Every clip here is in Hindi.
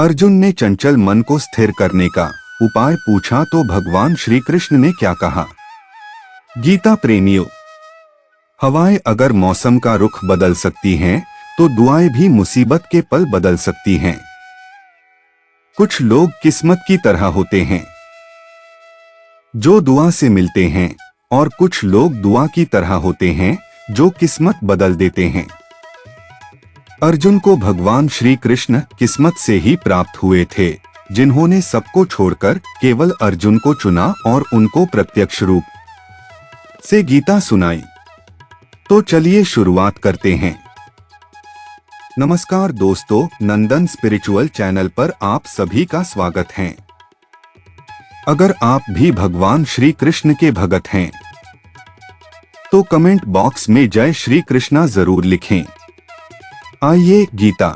अर्जुन ने चंचल मन को स्थिर करने का उपाय पूछा तो भगवान श्री कृष्ण ने क्या कहा? गीता प्रेमियों, हवाएं अगर मौसम का रुख बदल सकती हैं, तो दुआएं भी मुसीबत के पल बदल सकती हैं। कुछ लोग किस्मत की तरह होते हैं जो दुआ से मिलते हैं, और कुछ लोग दुआ की तरह होते हैं जो किस्मत बदल देते हैं। अर्जुन को भगवान श्री कृष्ण किस्मत से ही प्राप्त हुए थे, जिन्होंने सबको छोड़कर केवल अर्जुन को चुना और उनको प्रत्यक्ष रूप से गीता सुनाई। तो चलिए शुरुआत करते हैं। नमस्कार दोस्तों, नंदन स्पिरिचुअल चैनल पर आप सभी का स्वागत है। अगर आप भी भगवान श्री कृष्ण के भगत हैं, तो कमेंट बॉक्स में जय श्री कृष्णा जरूर लिखें। आइए गीता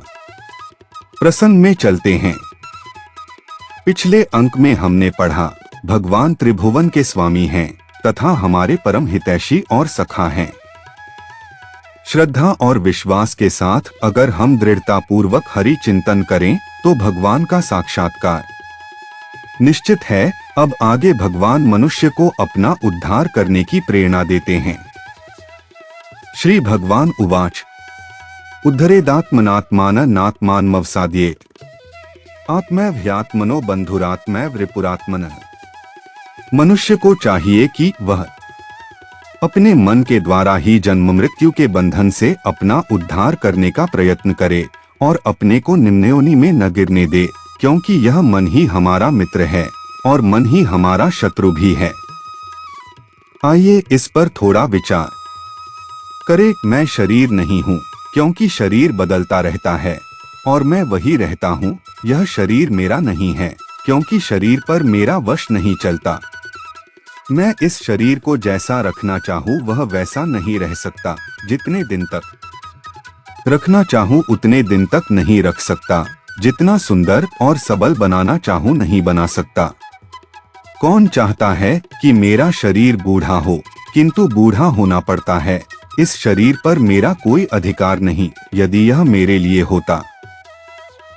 प्रसंग में चलते हैं। पिछले अंक में हमने पढ़ा, भगवान त्रिभुवन के स्वामी हैं तथा हमारे परम हितैषी और सखा हैं। श्रद्धा और विश्वास के साथ अगर हम दृढ़ता पूर्वक हरि चिंतन करें तो भगवान का साक्षात्कार निश्चित है। अब आगे भगवान मनुष्य को अपना उद्धार करने की प्रेरणा देते हैं। श्री भगवान उवाच, उद्धरेदात्मनात्मान नात्मानमवसाद्येत आत्मैव्ह्यात्मनो बंधुरात्मैव रिपुरात्मनः। मनुष्य को चाहिए कि वह अपने मन के द्वारा ही जन्म मृत्यु के बंधन से अपना उद्धार करने का प्रयत्न करे और अपने को निम्न योनि में न गिरने दे, क्योंकि यह मन ही हमारा मित्र है और मन ही हमारा शत्रु भी है। आइए इस पर थोड़ा विचार करें। मैं शरीर नहीं हूँ, क्योंकि शरीर बदलता रहता है और मैं वही रहता हूँ। यह शरीर मेरा नहीं है, क्योंकि शरीर पर मेरा वश नहीं चलता। मैं इस शरीर को जैसा रखना चाहूँ वह वैसा नहीं रह सकता। जितने दिन तक रखना चाहूँ उतने दिन तक नहीं रख सकता। जितना सुंदर और सबल बनाना चाहूँ नहीं बना सकता। कौन चाहता है कि मेरा शरीर बूढ़ा हो, किंतु बूढ़ा होना पड़ता है। इस शरीर पर मेरा कोई अधिकार नहीं। यदि यह मेरे लिए होता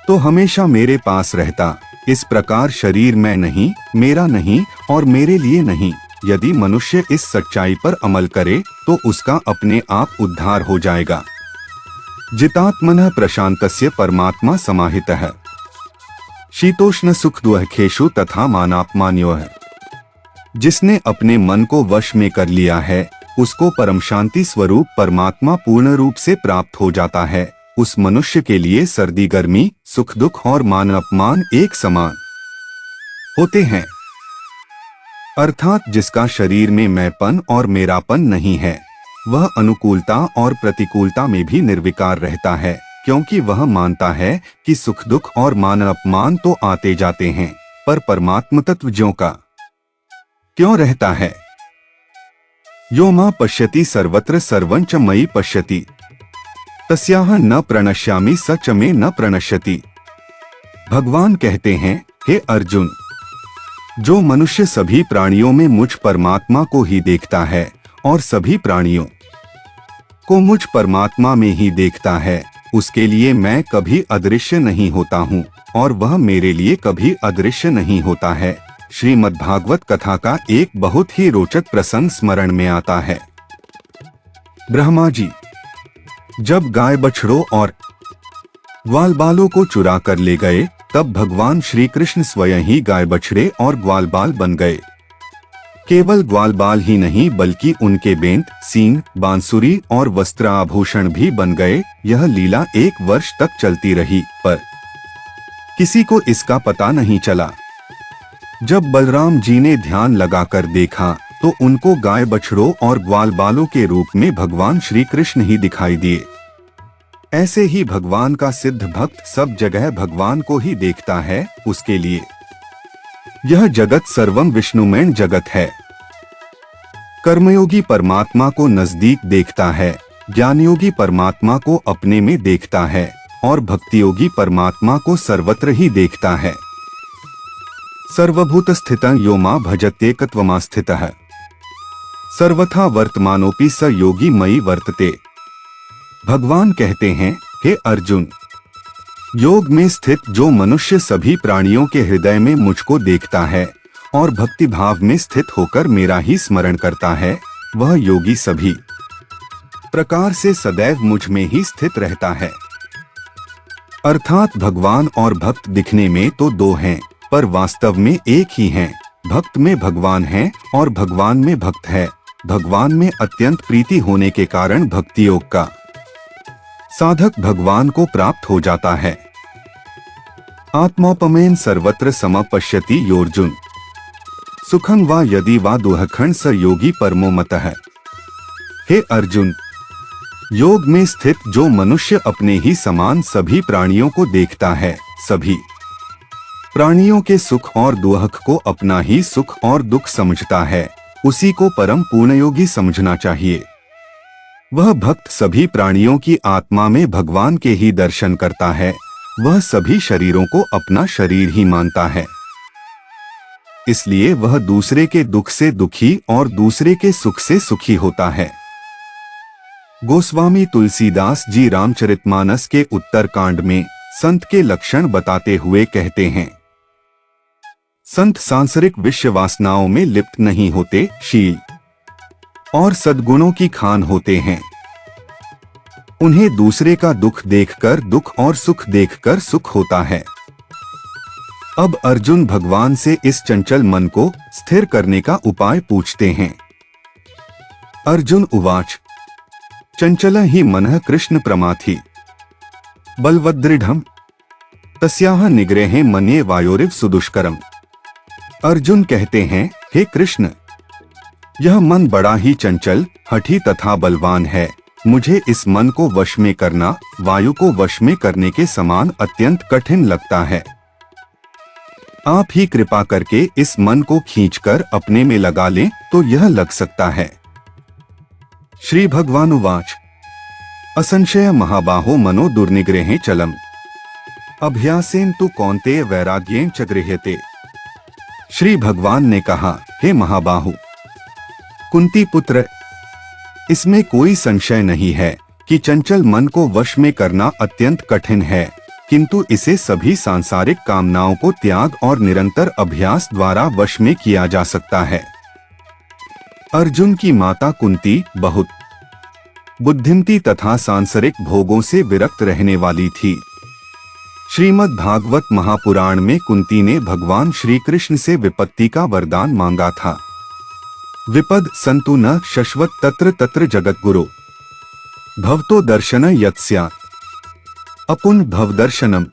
तो हमेशा मेरे पास रहता। इस प्रकार शरीर मैं नहीं, मेरा नहीं और मेरे लिए नहीं। यदि मनुष्य इस सच्चाई पर अमल करे तो उसका अपने आप उद्धार हो जाएगा। जितात्मनः प्रशांतस्य परमात्मा समाहितः शीतोष्ण सुख दुःखेषु तथा मानापमानयोः। जिसने अपने मन को वश में कर लिया है, उसको परम शांति स्वरूप परमात्मा पूर्ण रूप से प्राप्त हो जाता है। उस मनुष्य के लिए सर्दी गर्मी, सुख दुख और मान अपमान एक समान होते हैं। अर्थात जिसका शरीर में मैंपन और मेरापन नहीं है, वह अनुकूलता और प्रतिकूलता में भी निर्विकार रहता है, क्योंकि वह मानता है कि सुख दुख और मान अपमान तो आते जाते हैं, पर परमात्म तत्व ज्यों का क्यों रहता है। यो मां पश्यति सर्वत्र सर्वं च मयि पश्यति तस्याह न प्रणश्यामि स च मे न प्रणश्यति। भगवान कहते हैं, हे अर्जुन, जो मनुष्य सभी प्राणियों में मुझ परमात्मा को ही देखता है और सभी प्राणियों को मुझ परमात्मा में ही देखता है, उसके लिए मैं कभी अदृश्य नहीं होता हूँ और वह मेरे लिए कभी अदृश्य नहीं होता है। श्रीमद्भागवत कथा का एक बहुत ही रोचक प्रसंग स्मरण में आता है। ब्रह्मा जी जब गाय बछड़ों और ग्वाल बालों को चुरा कर ले गए, तब भगवान श्री कृष्ण स्वयं ही गाय बछड़े और ग्वाल बाल बन गए। केवल ग्वाल बाल ही नहीं, बल्कि उनके बेंत, सींग, बांसुरी और वस्त्र आभूषण भी बन गए। यह लीला 1 वर्ष तक चलती रही, पर किसी को इसका पता नहीं चला। जब बलराम जी ने ध्यान लगाकर देखा तो उनको गाय बछड़ों और ग्वाल बालों के रूप में भगवान श्री कृष्ण ही दिखाई दिए। ऐसे ही भगवान का सिद्ध भक्त सब जगह भगवान को ही देखता है। उसके लिए यह जगत सर्वम विष्णुमय जगत है। कर्मयोगी परमात्मा को नजदीक देखता है, ज्ञानयोगी परमात्मा को अपने में देखता है और भक्तियोगी परमात्मा को सर्वत्र ही देखता है। सर्वभूत स्थितं यो मां भजत्येकत्वमास्थितः सर्वथा वर्तमानोपि स योगी मयि वर्तते। भगवान कहते हैं, हे अर्जुन, योग में स्थित जो मनुष्य सभी प्राणियों के हृदय में मुझको देखता है और भक्ति भाव में स्थित होकर मेरा ही स्मरण करता है, वह योगी सभी प्रकार से सदैव मुझ में ही स्थित रहता है। अर्थात भगवान और भक्त दिखने में तो दो हैं, पर वास्तव में एक ही हैं। भक्त में भगवान है और भगवान में भक्त है। भगवान में अत्यंत प्रीति होने के कारण भक्ति योग का साधक भगवान को प्राप्त हो जाता है। आत्मोपमेन सर्वत्र समपश्यति योर्जुन, सुखं वा यदि वा दुःखं स योगी परमो मतः। हे अर्जुन, योग में स्थित जो मनुष्य अपने ही समान सभी प्राणियों को देखता है, सभी प्राणियों के सुख और दुख को अपना ही सुख और दुख समझता है, उसी को परम पूर्णयोगी समझना चाहिए। वह भक्त सभी प्राणियों की आत्मा में भगवान के ही दर्शन करता है। वह सभी शरीरों को अपना शरीर ही मानता है, इसलिए वह दूसरे के दुख से दुखी और दूसरे के सुख से सुखी होता है। गोस्वामी तुलसीदास जी रामचरितमानस के उत्तरकांड में संत के लक्षण बताते हुए कहते हैं, संत सांसारिक विषय वासनाओं में लिप्त नहीं होते, शील और सद्गुणों की खान होते हैं। उन्हें दूसरे का दुख देखकर दुख और सुख देखकर सुख होता है। अब अर्जुन भगवान से इस चंचल मन को स्थिर करने का उपाय पूछते हैं। अर्जुन उवाच, चंचल ही मनः कृष्ण प्रमाथि बलवदृढ़म् तस्याह निग्रहे मन्ये वायोरिव सुदुष्करम्। अर्जुन कहते हैं, हे कृष्ण, यह मन बड़ा ही चंचल, हठी तथा बलवान है। मुझे इस मन को वश में करना वायु को वश में करने के समान अत्यंत कठिन लगता है। आप ही कृपा करके इस मन को खींचकर अपने में लगा लें तो यह लग सकता है। श्री भगवानुवाच, असंशय महाबाहो मनो दुर्निग्रहे चलम अभ्यासेन तु कौन्तेय वैराग्येन च गृह्यते। श्री भगवान ने कहा, हे महाबाहु कुंती पुत्र, इसमें कोई संशय नहीं है कि चंचल मन को वश में करना अत्यंत कठिन है, किंतु इसे सभी सांसारिक कामनाओं को त्याग और निरंतर अभ्यास द्वारा वश में किया जा सकता है। अर्जुन की माता कुंती बहुत बुद्धिमती तथा सांसारिक भोगों से विरक्त रहने वाली थी। श्रीमद् भागवत महापुराण में कुंती ने भगवान श्री कृष्ण से विपत्ति का वरदान मांगा था। विपद संतु न शश्वत तत्र तत्र जगद्गुरु भवतो दर्शन यत्स्यात् अपुन भवदर्शनम।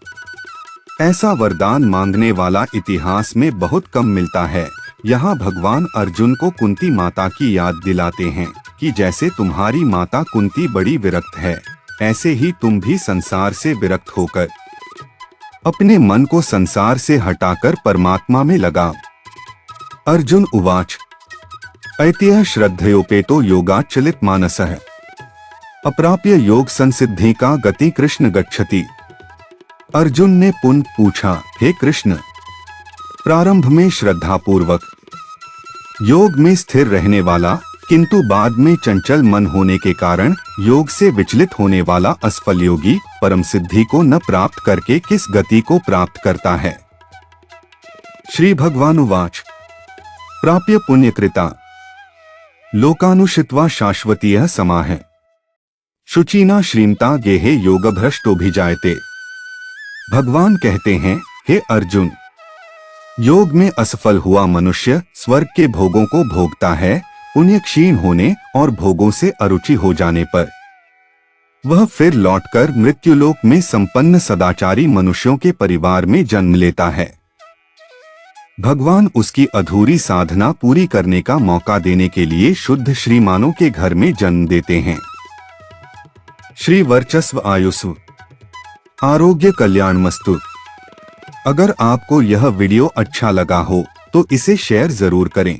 ऐसा वरदान मांगने वाला इतिहास में बहुत कम मिलता है। यहाँ भगवान अर्जुन को कुंती माता की याद दिलाते हैं कि जैसे तुम्हारी माता कुंती बड़ी विरक्त है, ऐसे ही तुम भी संसार से विरक्त होकर अपने मन को संसार से हटाकर परमात्मा में लगाओ। अर्जुन उवाच, ऐत्यः श्रद्धयोपेतो योगाच्चलित मानसः अप्राप्य योग संसिद्धि का गति कृष्ण गच्छति। अर्जुन ने पुनः पूछा, हे कृष्ण, प्रारंभ में श्रद्धा पूर्वक योग में स्थिर रहने वाला किंतु बाद में चंचल मन होने के कारण योग से विचलित होने वाला असफल योगी परम सिद्धि को न प्राप्त करके किस गति को प्राप्त करता है। श्री भगवानुवाच, प्राप्य पुण्यकृता लोकानुशित्वा शाश्वतीयः समाः शुचिना श्रीमता गेहे योगभ्रष्टोभिजायते। भगवान कहते हैं, हे अर्जुन, योग में असफल हुआ मनुष्य स्वर्ग के भोगों को भोगता है। पुण्य क्षीण होने और भोगों से अरुचि हो जाने पर वह फिर लौटकर मृत्युलोक में संपन्न सदाचारी मनुष्यों के परिवार में जन्म लेता है। भगवान उसकी अधूरी साधना पूरी करने का मौका देने के लिए शुद्ध श्रीमानों के घर में जन्म देते हैं। श्री वर्चस्व आयुस्व आरोग्य कल्याणमस्तु। अगर आपको यह वीडियो अच्छा लगा हो तो इसे शेयर जरूर करें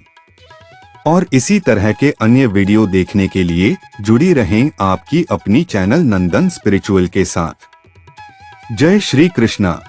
और इसी तरह के अन्य वीडियो देखने के लिए जुड़ी रहें आपकी अपनी चैनल नंदन स्पिरिचुअल के साथ। जय श्री कृष्णा।